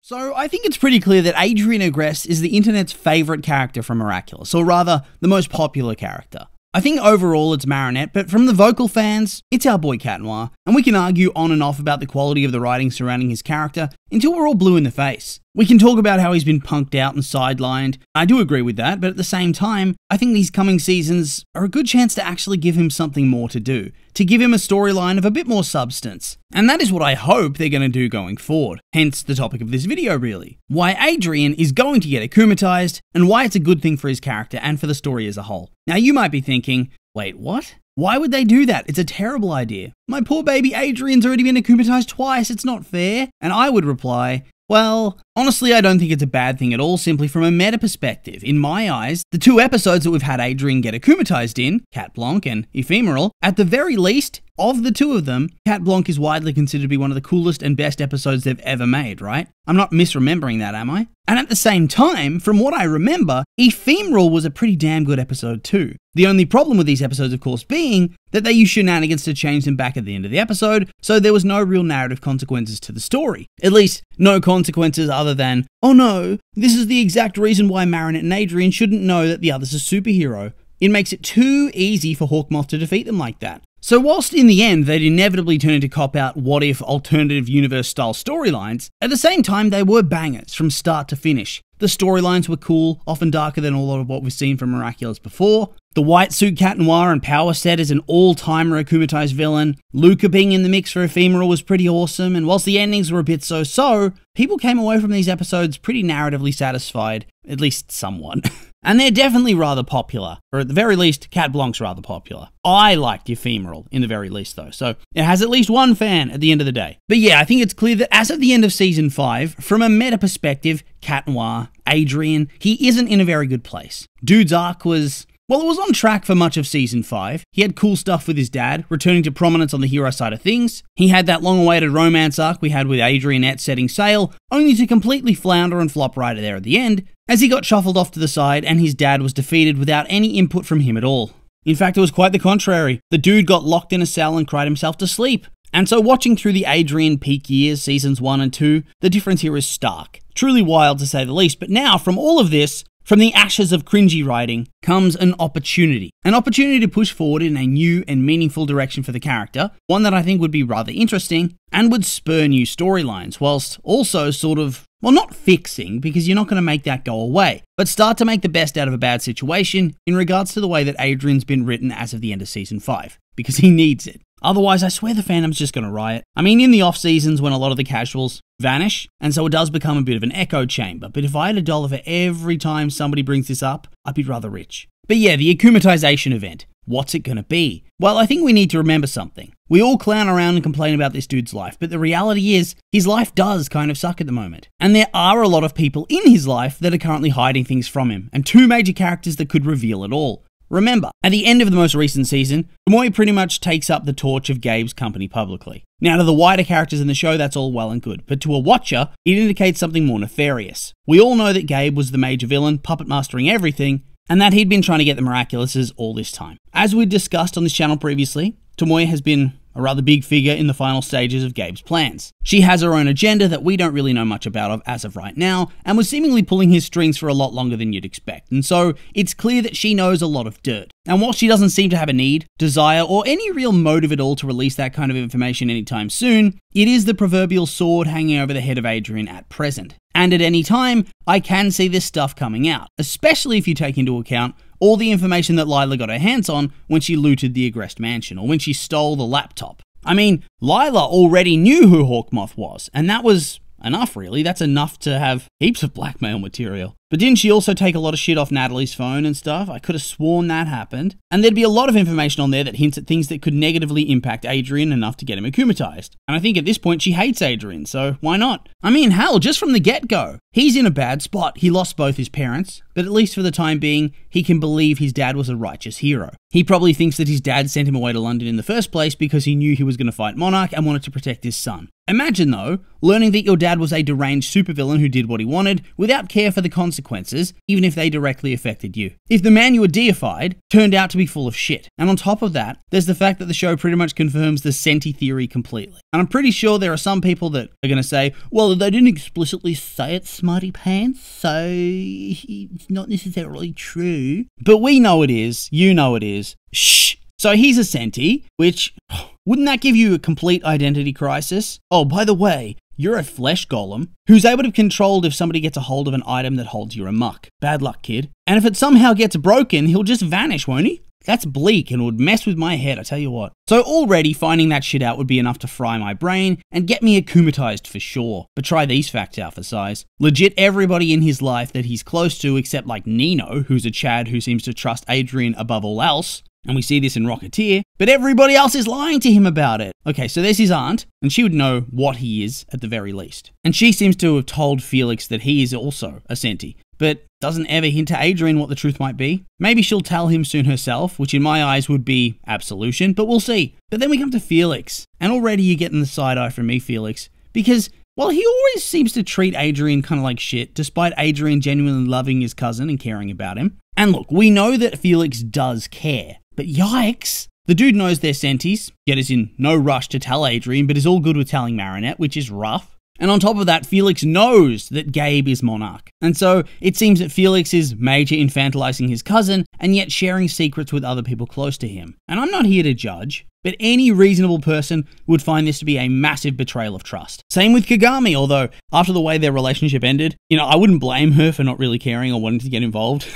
So I think it's pretty clear that Adrien Agreste is the internet's favourite character from Miraculous, or rather, the most popular character. I think overall it's Marinette, but from the vocal fans, it's our boy Cat Noir, and we can argue on and off about the quality of the writing surrounding his character until we're all blue in the face. We can talk about how he's been punked out and sidelined. I do agree with that, but at the same time, I think these coming seasons are a good chance to actually give him something more to do, to give him a storyline of a bit more substance. And that is what I hope they're going to do going forward, hence the topic of this video really. Why Adrien is going to get Akumatized, and why it's a good thing for his character and for the story as a whole. Now you might be thinking, wait, what? Why would they do that? It's a terrible idea. My poor baby Adrien's already been Akumatized twice, it's not fair. And I would reply, well, honestly, I don't think it's a bad thing at all, simply from a meta perspective. In my eyes, the 2 episodes that we've had Adrien get Akumatized in, Cat Blanc and Ephemeral, at the very least, of the 2 of them, Cat Blanc is widely considered to be one of the coolest and best episodes they've ever made, right? I'm not misremembering that, am I? And at the same time, from what I remember, Ephemeral was a pretty damn good episode too. The only problem with these episodes, of course, being that they use shenanigans to change them back at the end of the episode, so there was no real narrative consequences to the story. At least, no consequences other than, oh no, this is the exact reason why Marinette and Adrien shouldn't know that the other's a superhero. It makes it too easy for Hawkmoth to defeat them like that. So whilst in the end they'd inevitably turn into cop-out what-if alternative universe-style storylines, at the same time they were bangers from start to finish. The storylines were cool, often darker than a lot of what we've seen from Miraculous before. The white suit Cat Noir and Power Set is an all-timer Akumatized villain. Luca being in the mix for Ephemeral was pretty awesome, and whilst the endings were a bit so-so, people came away from these episodes pretty narratively satisfied, at least somewhat. And they're definitely rather popular, or at the very least, Cat Blanc's rather popular. I liked Ephemeral, in the very least though, so it has at least one fan at the end of the day. But yeah, I think it's clear that as of the end of Season 5, from a meta perspective, Cat Noir, Adrien, he isn't in a very good place. Dude's arc was, well, it was on track for much of Season 5. He had cool stuff with his dad, returning to prominence on the hero side of things. He had that long-awaited romance arc we had with Adrienette setting sail, only to completely flounder and flop right there at the end, as he got shuffled off to the side and his dad was defeated without any input from him at all. In fact, it was quite the contrary. The dude got locked in a cell and cried himself to sleep. And so watching through the Adrien peak years, Seasons 1 and 2, the difference here is stark. Truly wild to say the least, but now from all of this, from the ashes of cringy writing, comes an opportunity. An opportunity to push forward in a new and meaningful direction for the character, one that I think would be rather interesting, and would spur new storylines, whilst also sort of, well, not fixing, because you're not going to make that go away, but start to make the best out of a bad situation in regards to the way that Adrien's been written as of the end of Season 5, because he needs it. Otherwise, I swear the fandom's just going to riot. I mean, in the off-seasons when a lot of the casuals vanish, and so it does become a bit of an echo chamber, but if I had $1 for every time somebody brings this up, I'd be rather rich. But yeah, the Akumatization event. What's it going to be? Well, I think we need to remember something. We all clown around and complain about this dude's life, but the reality is, his life does kind of suck at the moment. And there are a lot of people in his life that are currently hiding things from him, and 2 major characters that could reveal it all. Remember, at the end of the most recent season, Tomoe pretty much takes up the torch of Gabe's company publicly. Now, to the wider characters in the show, that's all well and good, but to a watcher, it indicates something more nefarious. We all know that Gabe was the major villain, puppet mastering everything, and that he'd been trying to get the Miraculouses all this time. As we discussed on this channel previously, Tomoe has been a rather big figure in the final stages of Gabe's plans. She has her own agenda that we don't really know much about as of right now, and was seemingly pulling his strings for a lot longer than you'd expect, and so it's clear that she knows a lot of dirt. And while she doesn't seem to have a need, desire, or any real motive at all to release that kind of information anytime soon, it is the proverbial sword hanging over the head of Adrien at present. And at any time, I can see this stuff coming out, especially if you take into account all the information that Lila got her hands on when she looted the Agreste mansion, or when she stole the laptop. I mean, Lila already knew who Hawkmoth was, and that was enough really. That's enough to have heaps of blackmail material. But didn't she also take a lot of shit off Natalie's phone and stuff? I could have sworn that happened. And there'd be a lot of information on there that hints at things that could negatively impact Adrien enough to get him Akumatized. And I think at this point she hates Adrien, so why not? I mean, hell, just from the get-go. He's in a bad spot. He lost both his parents, but at least for the time being, he can believe his dad was a righteous hero. He probably thinks that his dad sent him away to London in the first place because he knew he was going to fight Monarch and wanted to protect his son. Imagine, though, learning that your dad was a deranged supervillain who did what he wanted without care for the consequences, even if they directly affected you. If the man you were deified turned out to be full of shit. And on top of that, there's the fact that the show pretty much confirms the Senti theory completely. And I'm pretty sure there are some people that are going to say, well, they didn't explicitly say it, smarty pants, so it's not necessarily true. But we know it is. You know it is. Shh. So he's a Senti, which, wouldn't that give you a complete identity crisis? Oh, by the way, you're a flesh golem who's able to be controlled if somebody gets a hold of an item that holds you amuck. Bad luck, kid. And if it somehow gets broken, he'll just vanish, won't he? That's bleak and would mess with my head, I tell you what. So already finding that shit out would be enough to fry my brain and get me akumatized for sure. But try these facts out for size. Legit everybody in his life that he's close to, except like Nino, who's a Chad who seems to trust Adrien above all else. And we see this in Rocketeer, but everybody else is lying to him about it. Okay, so there's his aunt, and she would know what he is at the very least. And she seems to have told Felix that he is also a Senti, but doesn't ever hint to Adrien what the truth might be. Maybe she'll tell him soon herself, which in my eyes would be absolution, but we'll see. But then we come to Felix, and already you're getting the side eye from me, Felix, because, well, he always seems to treat Adrien kind of like shit, despite Adrien genuinely loving his cousin and caring about him. And look, we know that Felix does care. But yikes, the dude knows they're Sentis, yet is in no rush to tell Adrien, but is all good with telling Marinette, which is rough. And on top of that, Felix knows that Gabe is Monarch. And so it seems that Felix is major infantilizing his cousin, and yet sharing secrets with other people close to him. And I'm not here to judge, but any reasonable person would find this to be a massive betrayal of trust. Same with Kagami, although after the way their relationship ended, I wouldn't blame her for not really caring or wanting to get involved.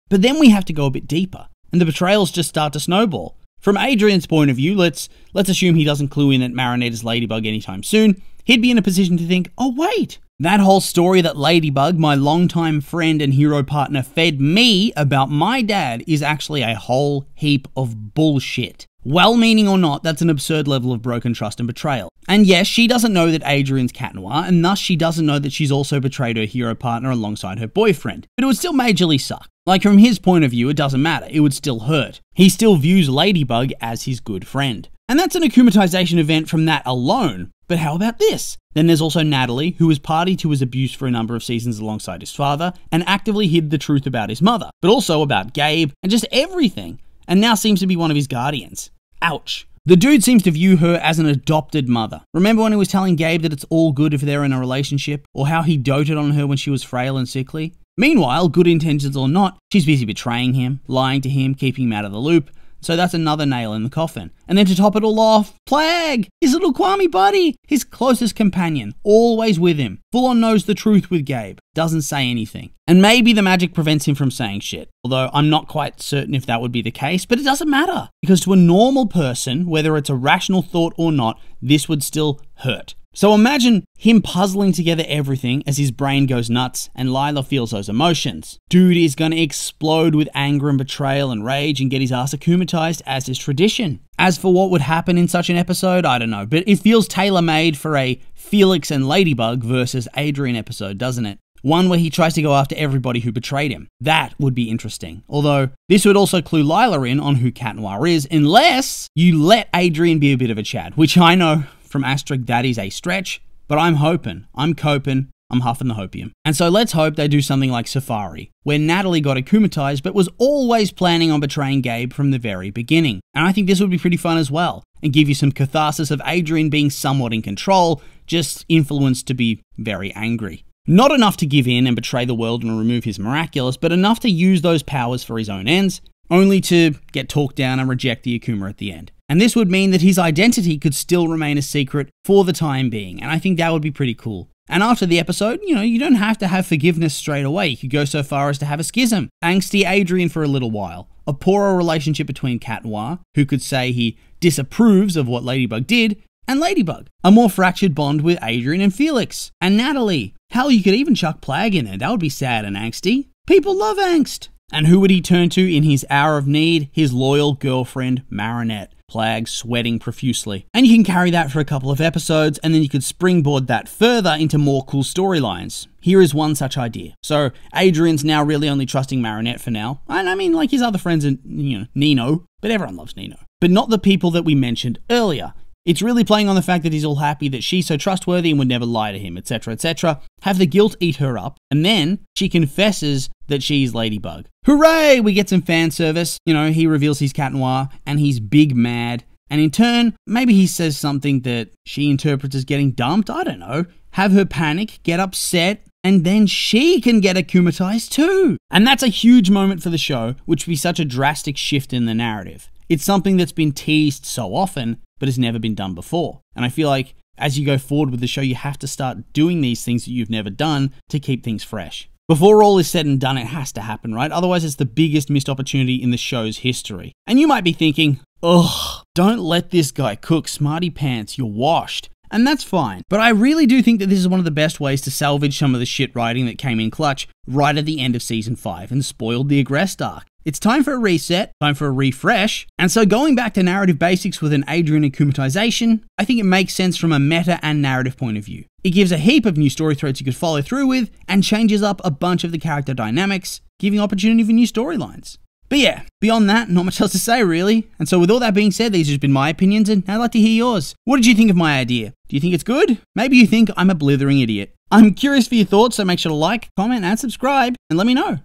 But then we have to go a bit deeper. And the betrayals just start to snowball. From Adrien's point of view, let's assume he doesn't clue in that Marinette is Ladybug anytime soon. He'd be in a position to think, oh wait, that whole story that Ladybug, my longtime friend and hero partner, fed me about my dad is actually a whole heap of bullshit. Well-meaning or not, that's an absurd level of broken trust and betrayal. And yes, she doesn't know that Adrien's Cat Noir, and thus she doesn't know that she's also betrayed her hero partner alongside her boyfriend. But it would still majorly suck. Like, from his point of view, it doesn't matter. It would still hurt. He still views Ladybug as his good friend. And that's an akumatization event from that alone. But how about this? Then there's also Natalie, who was party to his abuse for a number of seasons alongside his father, and actively hid the truth about his mother, but also about Gabe, and just everything. And now seems to be one of his guardians. Ouch. The dude seems to view her as an adopted mother. Remember when he was telling Gabe that it's all good if they're in a relationship, or how he doted on her when she was frail and sickly? Meanwhile, good intentions or not, she's busy betraying him, lying to him, keeping him out of the loop. So that's another nail in the coffin. And then to top it all off, Plague, his little Kwame buddy, his closest companion, always with him, full on knows the truth with Gabe, doesn't say anything. And maybe the magic prevents him from saying shit, although I'm not quite certain if that would be the case, but it doesn't matter, because to a normal person, whether it's a rational thought or not, this would still hurt. So imagine him puzzling together everything as his brain goes nuts and Lila feels those emotions. Dude is going to explode with anger and betrayal and rage and get his ass akumatized as is tradition. As for what would happen in such an episode, I don't know, but it feels tailor-made for a Felix and Ladybug versus Adrien episode, doesn't it? One where he tries to go after everybody who betrayed him. That would be interesting. Although, this would also clue Lila in on who Cat Noir is, unless you let Adrien be a bit of a Chad, which I know from Asterisk that is a stretch, but I'm hoping, I'm coping, I'm huffing the hopium. And so let's hope they do something like Safari, where Natalie got akumatized but was always planning on betraying Gabe from the very beginning. And I think this would be pretty fun as well, and give you some catharsis of Adrien being somewhat in control, just influenced to be very angry. Not enough to give in and betray the world and remove his Miraculous, but enough to use those powers for his own ends, only to get talked down and reject the Akuma at the end. And this would mean that his identity could still remain a secret for the time being, and I think that would be pretty cool. And after the episode, you don't have to have forgiveness straight away. You could go so far as to have a schism. Angsty Adrien for a little while. A poorer relationship between Cat Noir, who could say he disapproves of what Ladybug did, and Ladybug. A more fractured bond with Adrien and Felix. And Natalie. Hell, you could even chuck Plague in there. That would be sad and angsty. People love angst. And who would he turn to in his hour of need? His loyal girlfriend, Marinette. Plague sweating profusely. And you can carry that for a couple of episodes, and then you could springboard that further into more cool storylines. Here is one such idea. So, Adrien's now really only trusting Marinette for now. And I mean, like his other friends and, Nino. But everyone loves Nino. But not the people that we mentioned earlier. It's really playing on the fact that he's all happy that she's so trustworthy and would never lie to him, etc., etc. Have the guilt eat her up, and then she confesses that she's Ladybug. Hooray! We get some fan service. You know, he reveals he's Cat Noir, and he's big mad. And in turn, maybe he says something that she interprets as getting dumped, I don't know. Have her panic, get upset, and then she can get akumatized too. And that's a huge moment for the show, which would be such a drastic shift in the narrative. It's something that's been teased so often, but has never been done before. And I feel like as you go forward with the show, you have to start doing these things that you've never done to keep things fresh. Before all is said and done, it has to happen, right? Otherwise, it's the biggest missed opportunity in the show's history. And you might be thinking, ugh, don't let this guy cook, smarty pants, you're washed. And that's fine. But I really do think that this is one of the best ways to salvage some of the shit writing that came in clutch right at the end of Season 5 and spoiled the Agreste arc. It's time for a reset, time for a refresh, and so going back to narrative basics with an Adrien akumatization, I think it makes sense from a meta and narrative point of view. It gives a heap of new story threads you could follow through with, and changes up a bunch of the character dynamics, giving opportunity for new storylines. But yeah, beyond that, not much else to say really. And so with all that being said, these have just been my opinions, and I'd like to hear yours. What did you think of my idea? Do you think it's good? Maybe you think I'm a blithering idiot. I'm curious for your thoughts, so make sure to like, comment, and subscribe, and let me know.